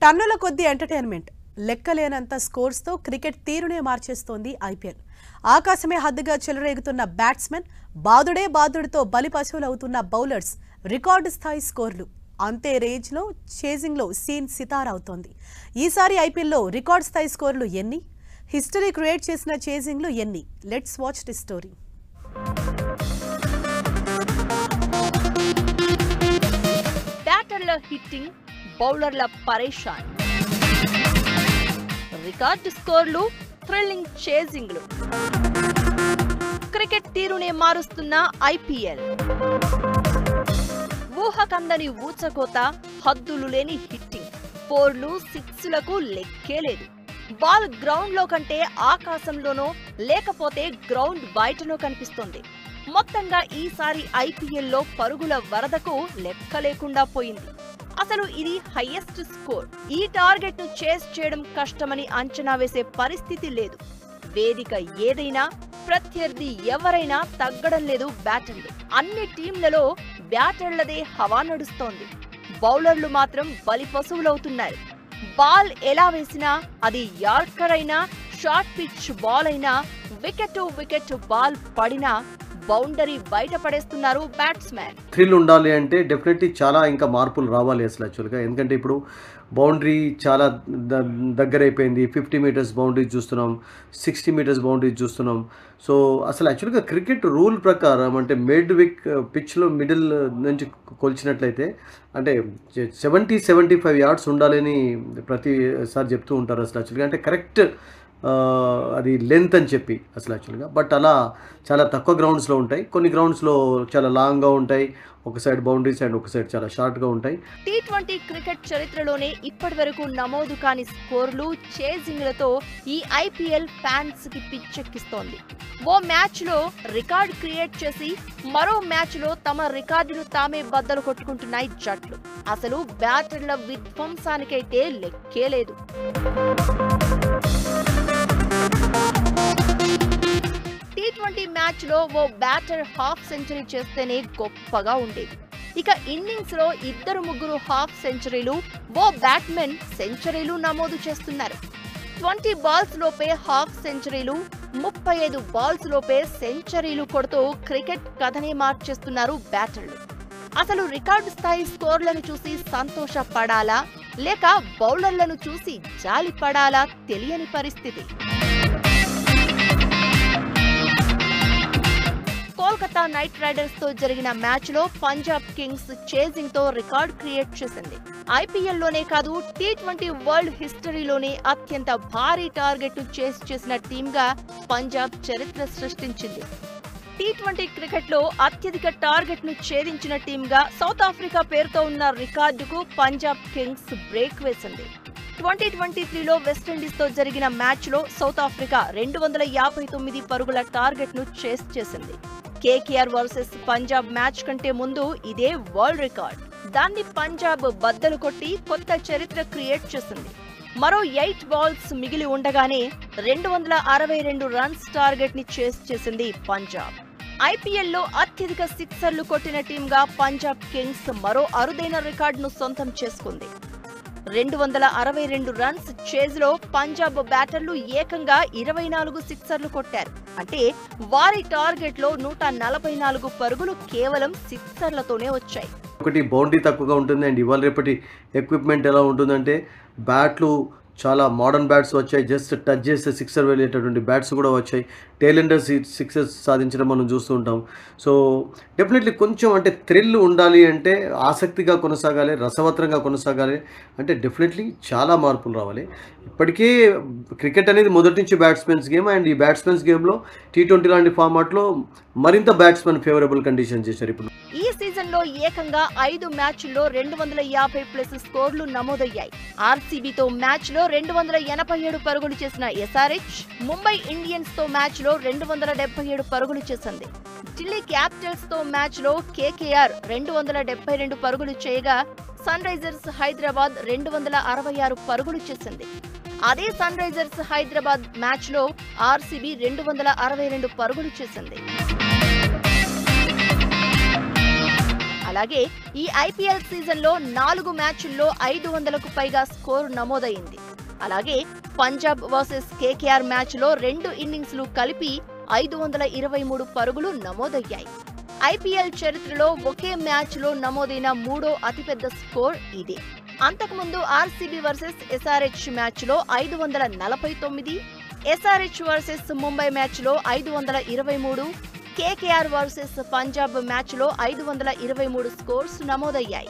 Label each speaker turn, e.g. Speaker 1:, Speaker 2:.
Speaker 1: టన్నుల కొద్ది entertainment లెక్కలేనంత స్కోర్స్‌తో cricket తీరునే మార్చేస్తోంది IPL. ఆకాశమే హద్దుగా చెలరేగుతున్న batsmen, బాదుడితో బలిపశువులవుతున్న bowlers, record స్థాయి స్కోర్లు. అంతే రేంజ్‌లో చేజింగ్‌లో సీన్ సితారవుతోంది. ఈసారి ఐపీఎల్‌లో రికార్డు స్థాయి స్కోర్లు ఎన్ని? హిస్టరీ క్రియేట్ చేసిన చేజింగ్లు ఎన్ని? Let's watch the story.
Speaker 2: బ్యాటర్ల హిట్టింగ్, బౌలర్ల పరేషాన్, రికార్డు స్కోర్లు, థ్రిల్లింగ్ చేజింగ్లు. క్రికెట్ తీరునే మారుస్తున్న ఐపీఎల్. ఊహకందని ఊచకోత, హద్దులు లేని హిట్టింగ్, ఫోర్లు, సిక్స్లకు లెక్కే లేదు. బాల్ గ్రౌండ్ లో కంటే ఆకాశంలోనో లేకపోతే గ్రౌండ్ బయటనో కనిపిస్తోంది. మొత్తంగా ఈసారి ఐపీఎల్లో పరుగుల వరదకు లెక్క లేకుండా పోయింది. అసలు ఇది హైయెస్ట్ స్కోర్. ఈ టార్గెట్ ను చేస్ చేయడం కష్టమని అంచనా వేసే పరిస్థితి లేదు. వేదిక ఏదైనా, ప్రత్యర్థి ఎవరైనా తగ్గడం లేదు బ్యాటర్లు. అన్ని టీంలలో బ్యాటర్లదే హవా నడుస్తోంది. బౌలర్లు మాత్రం బలి పశువులవుతున్నారు. బాల్ ఎలా వేసినా, అది యార్కర్ అయినా, షార్ట్ పిచ్ బాల్ అయినా, వికెట్ బాల్ పడినా బౌండరీ బయట పడేస్తున్నారు బ్యాట్స్మెన్.
Speaker 3: థ్రిల్ ఉండాలి అంటే డెఫినెట్లీ చాలా ఇంకా మార్పులు రావాలి అసలు యాక్చువల్గా. ఎందుకంటే ఇప్పుడు బౌండరీ చాలా దగ్గర అయిపోయింది. 50 మీటర్స్ బౌండరీ చూస్తున్నాం, 60 మీటర్స్ బౌండరీ చూస్తున్నాం. సో అసలు యాక్చువల్గా క్రికెట్ రూల్ ప్రకారం అంటే పిచ్లో మిడిల్ నుంచి కొలిచినట్లయితే అంటే 70-75 యార్డ్స్ ఉండాలని ప్రతిసారి చెప్తూ ఉంటారు అసలు యాక్చువల్గా. అంటే కరెక్ట్ అది లెంత్ అని చెప్పి అసలు యాక్చువల్గా. బట్ అలా చాలా తక్కువ గ్రౌండ్స్లో ఉంటాయి. కొన్ని గ్రౌండ్స్లో చాలా లాంగ్గా ఉంటాయి, ఒక సైడ్ బౌండరీస్ అండ్ ఒక సైడ్ చాలా షార్ట్గా ఉంటాయి.
Speaker 2: T20 క్రికెట్ చరిత్రలోనే ఇప్పటి వరకు నమోదు కాని స్కోర్లు, చేజింగ్లతో ఈ ఐపీఎల్ ఫ్యాన్స్ కి పిచ్చెక్కిస్తోంది. ఓ మ్యాచ్ లో రికార్డ్ క్రియేట్ చేసి మరో మ్యాచ్ లో తమ రికార్డును తామే బద్దలు కొట్టుకుంటున్నాయి జట్లు. అసలు బ్యాటర్ల విధ్వంసానికైతే లెక్కే లేదు. T20 మ్యాచ్ లో ఓ బ్యాటర్ హాఫ్ సెంచరీ చేస్తేనే గొప్పగా ఉండేది. ఇక ఇన్నింగ్స్ లో 2-3 హాఫ్ సెంచరీలు, ఓ బ్యాట్మెన్ సెంచరీలు నమోదు చేస్తున్నారు. 20 బాల్స్ లోపే హాఫ్ సెంచరీలు, 35 బాల్స్ లోపే సెంచరీలు కొడుతూ క్రికెట్ కథనే మార్చేస్తున్నారు బ్యాటర్లు. అసలు రికార్డు స్థాయి స్కోర్లను చూసి సంతోషపడాలా, లేక బౌలర్లను చూసి జాలి పడాలా తెలియని పరిస్థితి. కోల్కతా నైట్ రైడర్స్ తో జరిగిన మ్యాచ్ లో పంజాబ్ కింగ్స్ చేజింగ్ తో రికార్డ్ క్రియేట్ చేసింది. ఐపీఎల్ లోనే కాదు, T20 వరల్డ్ హిస్టరీలోనే అత్యంత భారీ టార్గెట్ ను చేస్ చేసిన టీమ్ గా పంజాబ్ చరిత్ర సృష్టించింది. T20 క్రికెట్ లో అత్యధిక టార్గెట్ ను ఛేదించిన టీమ్ గా సౌత్ ఆఫ్రికా పేరుతో ఉన్న రికార్డుకు పంజాబ్ కింగ్స్ బ్రేక్ వేసింది. 2023లో వెస్టిండీస్ తో జరిగిన మ్యాచ్ లో సౌత్ ఆఫ్రికా 259 పరుగుల టార్గెట్ ను చేస్ చేసింది. కేకేఆర్ వర్సెస్ పంజాబ్ మ్యాచ్ కంటే ముందు ఇదే వరల్డ్ రికార్డ్. దాన్ని పంజాబ్ బద్దలు కొట్టి కొత్త చరిత్ర క్రియేట్ చేసింది. మరో 8 బాల్స్ మిగిలి ఉండగానే 262 రన్స్ టార్గెట్ ని చేస్ చేసింది పంజాబ్. ఐపీఎల్లో అత్యధిక సిక్సర్లు కొట్టిన టీంగా పంజాబ్ కింగ్స్ మరో అరుదైన రికార్డును సొంతం చేసుకుంది. 262 రన్స్ చేజ్ లో పంజాబ్ బ్యాటర్లు ఏకంగా 24 సిక్సర్లు కొట్టారు. అంటే వారి టార్గెట్ లో 144 పరుగులు కేవలం సిక్సర్లతోనే వచ్చాయి.
Speaker 3: ఒకటి బౌండరీ తక్కువగా ఉంటుంది అండ్ ఇవాళ రేపటి ఎక్విప్మెంట్ ఎలా ఉంటుందంటే బ్యాట్లు చాలా మోడర్న్ బ్యాట్స్ వచ్చాయి. జస్ట్ టచ్ చేస్తే సిక్సర్ వెళ్ళేటటువంటి బ్యాట్స్ కూడా వచ్చాయి. టైలెండర్స్ సిక్సెస్ సాధించడం మనం చూస్తూ ఉంటాం. సో డెఫినెట్లీ కొంచెం అంటే థ్రిల్ ఉండాలి అంటే ఆసక్తిగా కొనసాగాలి, రసవత్రంగా కొనసాగాలి అంటే డెఫినెట్లీ చాలా మార్పులు రావాలి. ఇప్పటికే క్రికెట్ అనేది మొదటి నుంచి బ్యాట్స్మెన్స్ గేమ్ అండ్ ఈ బ్యాట్స్మెన్స్ గేమ్లో T20 లాంటి ఫార్మాట్లో మరింత బ్యాట్స్మెన్ ఫేవరబుల్ కండిషన్ చేశారు. ఇప్పుడు
Speaker 2: ఈ సీజన్ లో ఏకంగా 5 మ్యాచ్ల్లో 250+ స్కోర్లు నమోదయ్యాయి. ఆర్సీబీతో మ్యాచ్ లో 287 పరుగులు చేసిన ఎస్ఆర్హెచ్, ముంబై ఇండియన్స్ తో మ్యాచ్ లో 277 పరుగులు చేసింది. ఢిల్లీ క్యాపిటల్స్ తో మ్యాచ్ లో కేకేఆర్ 272 పరుగులు చేయగా, సన్ రైజర్స్ హైదరాబాద్ 266 పరుగులు చేసింది. అదే సన్ రైజర్స్ హైదరాబాద్ మ్యాచ్ లో ఆర్సీబీ 262 పరుగులు చేసింది. అలాగే ఈ ఐపీఎల్ సీజన్లో 4 మ్యాచ్ల్లో 500కు పైగా స్కోర్ నమోదైంది. అలాగే పంజాబ్ వర్సెస్ కేకేఆర్ మ్యాచ్లో 2 ఇన్నింగ్స్లు కలిపి 523 పరుగులు నమోదయ్యాయి. ఐపీఎల్ చరిత్రలో ఒకే మ్యాచ్లో నమోదైన 3వ అతిపెద్ద స్కోర్ ఇదే. అంతకుముందు ఆర్సీబీ వర్సెస్ ఎస్ఆర్హెచ్ మ్యాచ్లో 549, ఎస్ఆర్హెచ్ వర్సెస్ ముంబై మ్యాచ్లో 523, కేకేఆర్ వర్సెస్ పంజాబ్ మ్యాచ్లో 523 స్కోర్స్ నమోదయ్యాయి.